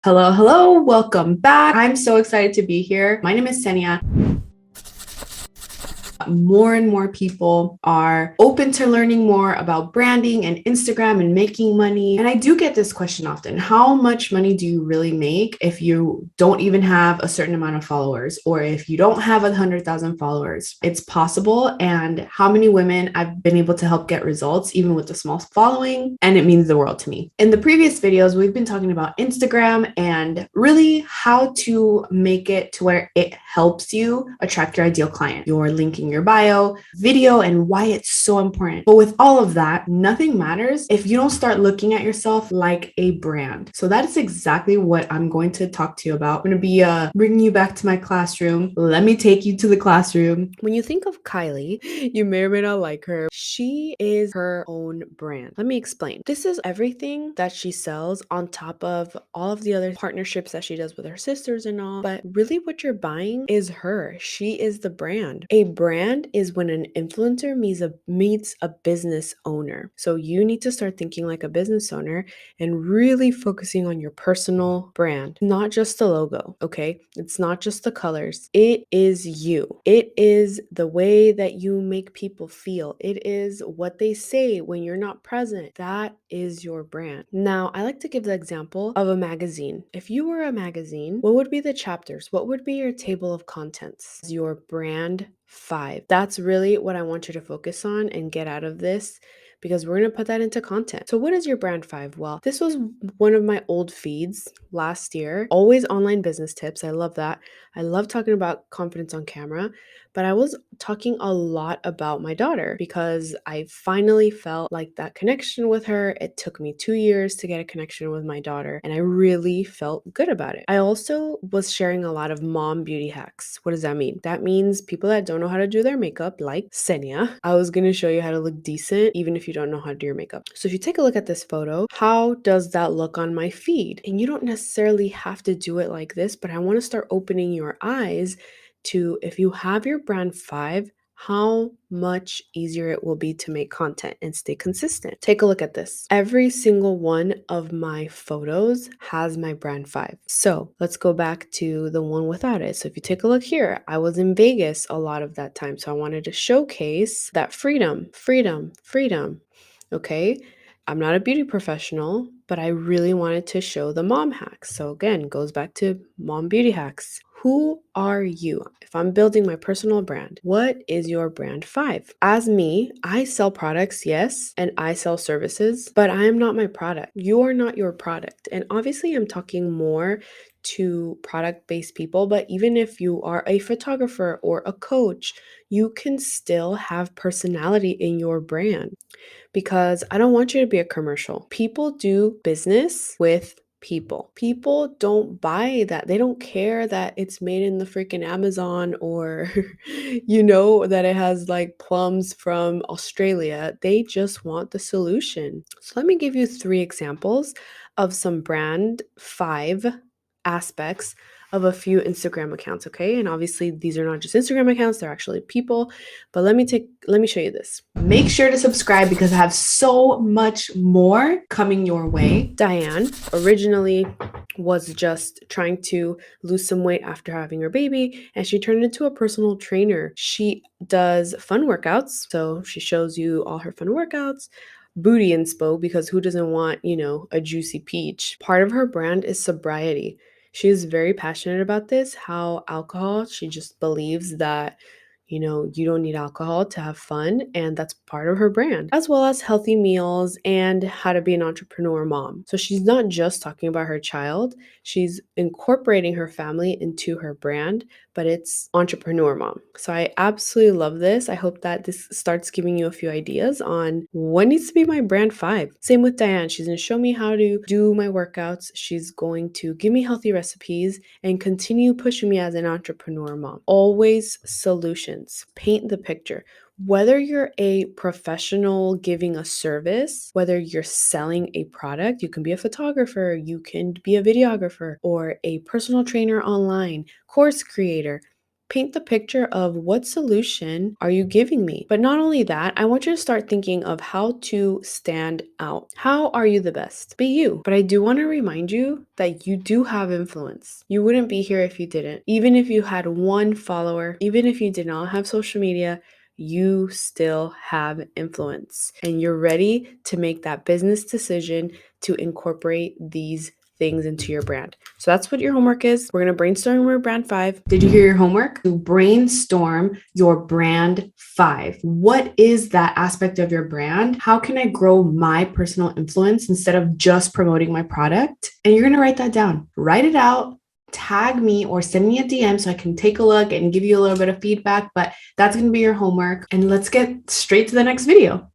Hello, hello, welcome back. I'm so excited to be here. My name is Xenia. More and more people are open to learning more about branding and Instagram and making money. And I do get this question often. How much money do you really make if you don't even have a certain amount of followers, or if you don't have 100,000 followers? It's possible. And how many women I've been able to help get results, even with a small following. And it means the world to me. In the previous videos, we've been talking about Instagram and really how to make it to where it helps you attract your ideal client. You're linking your bio, video, and why it's so important. But with all of that, nothing matters if you don't start looking at yourself like a brand. So that is exactly what I'm going to talk to you about. I'm going to be bringing you back to my classroom. Let me take you to the classroom. When you think of Kylie, you may or may not like her. She is her own brand. Let me explain. This is everything that she sells on top of all of the other partnerships that she does with her sisters and all. But really what you're buying is her. She is the brand. A brand is when an influencer meets a business owner. So you need to start thinking like a business owner and really focusing on your personal brand, not just the logo, okay? It's not just the colors. It is you. It is the way that you make people feel. It is what they say when you're not present. That is your brand. Now, I like to give the example of a magazine. If you were a magazine, what would be the chapters? What would be your table of contents? Your brand 5. That's really what I want you to focus on and get out of this, because we're going to put that into content. So what is your brand 5? Well, this was one of my old feeds last year. Always online business tips. I love that. I love talking about confidence on camera, but I was talking a lot about my daughter because I finally felt like that connection with her. It took me 2 years to get a connection with my daughter, and I really felt good about it. I also was sharing a lot of mom beauty hacks. What does that mean? That means people that don't know how to do their makeup, like Xenia. I was going to show you how to look decent even if you don't know how to do your makeup. So if you take a look at this photo, how does that look on my feed? And you don't necessarily have to do it like this, but I want to start opening your eyes to, if you have your brand 5, how much easier it will be to make content and stay consistent. Take a look at this. Every single one of my photos has my brand 5. So let's go back to the one without it. So if you take a look here, I was in Vegas a lot of that time. So I wanted to showcase that freedom. Okay. I'm not a beauty professional, but I really wanted to show the mom hacks. So again, goes back to mom beauty hacks. Who are you? If I'm building my personal brand, what is your brand 5? As me, I sell products, yes, and I sell services, but I am not my product. You are not your product. And obviously, I'm talking more to product-based people, but even if you are a photographer or a coach, you can still have personality in your brand, because I don't want you to be a commercial. People do business with people. People don't buy that. They don't care that it's made in the freaking Amazon, or, that it has like plums from Australia. They just want the solution. So let me give you 3 examples of some brand 5 aspects of a few Instagram accounts, okay? And obviously these are not just Instagram accounts, they're actually people. But let me show you this. Make sure to subscribe because I have so much more coming your way. Diane originally was just trying to lose some weight after having her baby, and she turned into a personal trainer. She does fun workouts, so she shows you all her fun workouts. Booty inspo, because who doesn't want, a juicy peach? Part of her brand is sobriety. She is very passionate about this, how alcohol, she just believes that, you don't need alcohol to have fun, and that's part of her brand, as well as healthy meals and how to be an entrepreneur mom. So she's not just talking about her child, she's incorporating her family into her brand, but it's entrepreneur mom. So I absolutely love this. I hope that this starts giving you a few ideas on what needs to be my brand 5. Same with Diane. She's going to show me how to do my workouts. She's going to give me healthy recipes and continue pushing me as an entrepreneur mom. Always solutions. Paint the picture. Whether you're a professional giving a service, whether you're selling a product, you can be a photographer, you can be a videographer, or a personal trainer online, course creator. Paint the picture of what solution are you giving me? But not only that, I want you to start thinking of how to stand out. How are you the best? Be you. But I do want to remind you that you do have influence. You wouldn't be here if you didn't. Even if you had one follower, even if you did not have social media, you still have influence and you're ready to make that business decision to incorporate these things into your brand. So that's what your homework is. We're going to brainstorm your brand 5. Did you hear your homework? To brainstorm your brand 5. What is that aspect of your brand? How can I grow my personal influence instead of just promoting my product? And you're going to write that down. Write it out. Tag me or send me a DM so I can take a look and give you a little bit of feedback, but that's going to be your homework. And let's get straight to the next video.